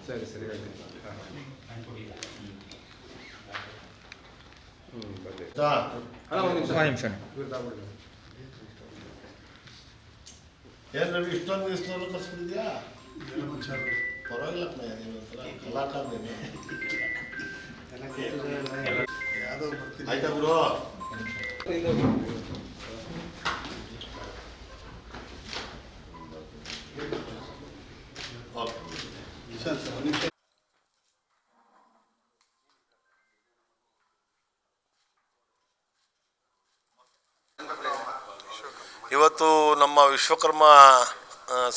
ಸರಿ ಸರಿ ಹೇಳ್ತೀನಿ. ಬರಲಿ ಅಣ್ಣ, ಒಂದು ನಿಮಿಷ ಏನು ರವಿ ಇಷ್ಟೊಂದು ಇಷ್ಟೊಂದು ಕರ್ಸ್ಬಿಟ್ಟಿದ್ಯಾ? ಪರವಾಗಿಲ್ಲ ನೀನು ಒಂಥರ ಕಲಾಕಾರನೇ. ಆಯ್ತಾ ಗುರು? ಇವತ್ತು ನಮ್ಮ ವಿಶ್ವಕರ್ಮ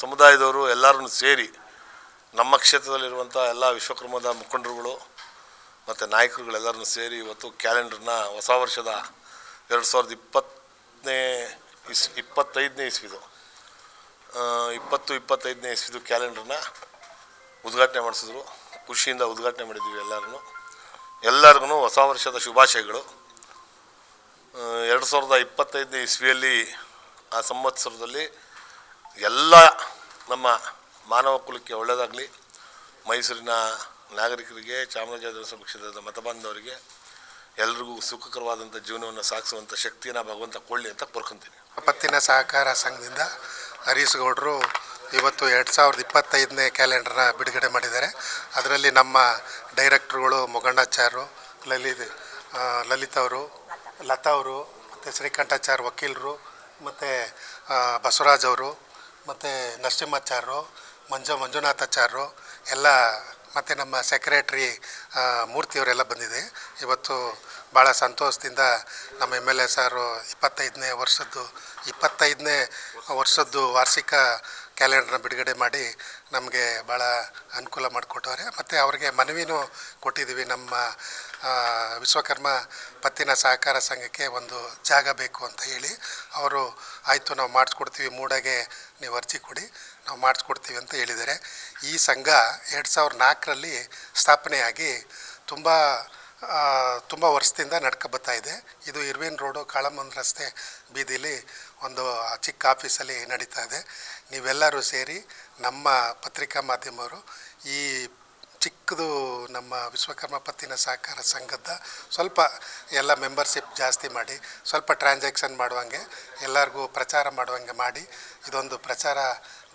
ಸಮುದಾಯದವರು ಎಲ್ಲರೂ ಸೇರಿ ನಮ್ಮ ಕ್ಷೇತ್ರದಲ್ಲಿರುವಂಥ ಎಲ್ಲ ವಿಶ್ವಕರ್ಮದ ಮುಖಂಡರುಗಳು ಮತ್ತು ನಾಯಕರುಗಳೆಲ್ಲರೂ ಸೇರಿ ಇವತ್ತು ಕ್ಯಾಲೆಂಡರ್ನ ಹೊಸ ವರ್ಷದ 2025ನೇ ಇಸ್ವಿದು 2025ನೇ ಇಸ್ವಿದು ಕ್ಯಾಲೆಂಡರ್ನ ಉದ್ಘಾಟನೆ ಮಾಡಿಸಿದ್ರು. ಖುಷಿಯಿಂದ ಉದ್ಘಾಟನೆ ಮಾಡಿದ್ದೀವಿ. ಎಲ್ಲರಿಗೂ ಹೊಸ ವರ್ಷದ ಶುಭಾಶಯಗಳು. 2025ನೇ ಇಸ್ವಿಯಲ್ಲಿ ಆ ಸಂವತ್ಸರದಲ್ಲಿ ಎಲ್ಲ ನಮ್ಮ ಮಾನವ ಕುಲಕ್ಕೆ ಒಳ್ಳೆಯದಾಗಲಿ. ಮೈಸೂರಿನ ನಾಗರಿಕರಿಗೆ, ಚಾಮರಾಜನಗರ ಕ್ಷೇತ್ರದ ಮತಬಾಂಧವರಿಗೆ ಎಲ್ರಿಗೂ ಸುಖಕರವಾದಂಥ ಜೀವನವನ್ನು ಸಾಗಿಸುವಂಥ ಶಕ್ತಿಯನ್ನು ಭಗವಂತ ಕೊಳ್ಳಿ ಅಂತ ಕೋರ್ಕೊತೀನಿ. ಪತ್ತಿನ ಸಹಕಾರ ಸಂಘದಿಂದ ಹರೀಶ್ ಗೌಡರು ಇವತ್ತು 2025ನೇ ಕ್ಯಾಲೆಂಡರ್ನ ಬಿಡುಗಡೆ ಮಾಡಿದ್ದಾರೆ. ಅದರಲ್ಲಿ ನಮ್ಮ ಡೈರೆಕ್ಟ್ರುಗಳು ಮೊಗಣ್ಣಾಚಾರ್ಯರು, ಲಲಿತ್ ಅವರು, ಲತಾ ಅವರು, ಮತ್ತು ಶ್ರೀಕಂಠಾಚಾರ್ಯ ವಕೀಲರು, ಮತ್ತು ಬಸವರಾಜ್ ಅವರು, ಮತ್ತು ನರಸಿಂಹಾಚಾರ್ಯರು, ಮಂಜುನಾಥಾಚಾರ್ಯರು ಎಲ್ಲ, ಮತ್ತು ನಮ್ಮ ಸೆಕ್ರೆಟ್ರಿ ಮೂರ್ತಿಯವರೆಲ್ಲ ಬಂದಿದೆ. ಇವತ್ತು ಭಾಳ ಸಂತೋಷದಿಂದ ನಮ್ಮ MLA ಸಾರು 25ನೇ ವರ್ಷದ್ದು ವಾರ್ಷಿಕ ಕ್ಯಾಲೆಂಡರ್ನ ಬಿಡುಗಡೆ ಮಾಡಿ ನಮಗೆ ಭಾಳ ಅನುಕೂಲ ಮಾಡಿಕೊಟ್ಟವ್ರೆ. ಮತ್ತು ಅವ್ರಿಗೆ ಮನವಿನೂ ಕೊಟ್ಟಿದ್ದೀವಿ. ನಮ್ಮ ವಿಶ್ವಕರ್ಮ ಪತ್ತಿನ ಸಹಕಾರ ಸಂಘಕ್ಕೆ ಒಂದು ಜಾಗ ಬೇಕು ಅಂತ ಹೇಳಿ ಅವರು ಆಯಿತು ನಾವು ಮಾಡಿಸ್ಕೊಡ್ತೀವಿ, ಮೂಡಾಗೆ ನೀವು ಅರ್ಜಿ ಕೊಡಿ, ನಾವು ಮಾಡಿಸ್ಕೊಡ್ತೀವಿ ಅಂತ ಹೇಳಿದ್ದಾರೆ. ಈ ಸಂಘ 2004ರಲ್ಲಿ ಸ್ಥಾಪನೆಯಾಗಿ ತುಂಬ ವರ್ಷದಿಂದ ನಡ್ಕೊಬತ್ತಾ ಇದೆ. ಇದು ಇರ್ವಿನ್ ರೋಡು ಕಾಳಮ್ಮನ ರಸ್ತೆ ಬೀದಿಲಿ ಒಂದು ಚಿಕ್ಕ ಆಫೀಸಲ್ಲಿ ನಡೀತಾ ಇದೆ. ನೀವೆಲ್ಲರೂ ಸೇರಿ ನಮ್ಮ ಪತ್ರಿಕಾ ಮಾಧ್ಯಮವರು ಈ ಚಿಕ್ಕದು ನಮ್ಮ ವಿಶ್ವಕರ್ಮ ಪತ್ತಿನ ಸಹಕಾರ ಸಂಘದ ಸ್ವಲ್ಪ ಎಲ್ಲ ಮೆಂಬರ್ಶಿಪ್ ಜಾಸ್ತಿ ಮಾಡಿ, ಸ್ವಲ್ಪ ಟ್ರಾನ್ಸಾಕ್ಷನ್ ಮಾಡುವಂಗೆ, ಎಲ್ಲರಿಗೂ ಪ್ರಚಾರ ಮಾಡುವಂಗೆ ಮಾಡಿ, ಇದೊಂದು ಪ್ರಚಾರ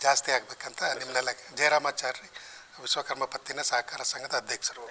ಜಾಸ್ತಿ ಆಗಬೇಕಂತ ನಿಮ್ಮನ್ನೆಲ್ಲ ಜಯರಾಮಾಚಾರ್ಯ ವಿಶ್ವಕರ್ಮ ಪತ್ತಿನ ಸಹಕಾರ ಸಂಘದ ಅಧ್ಯಕ್ಷರು.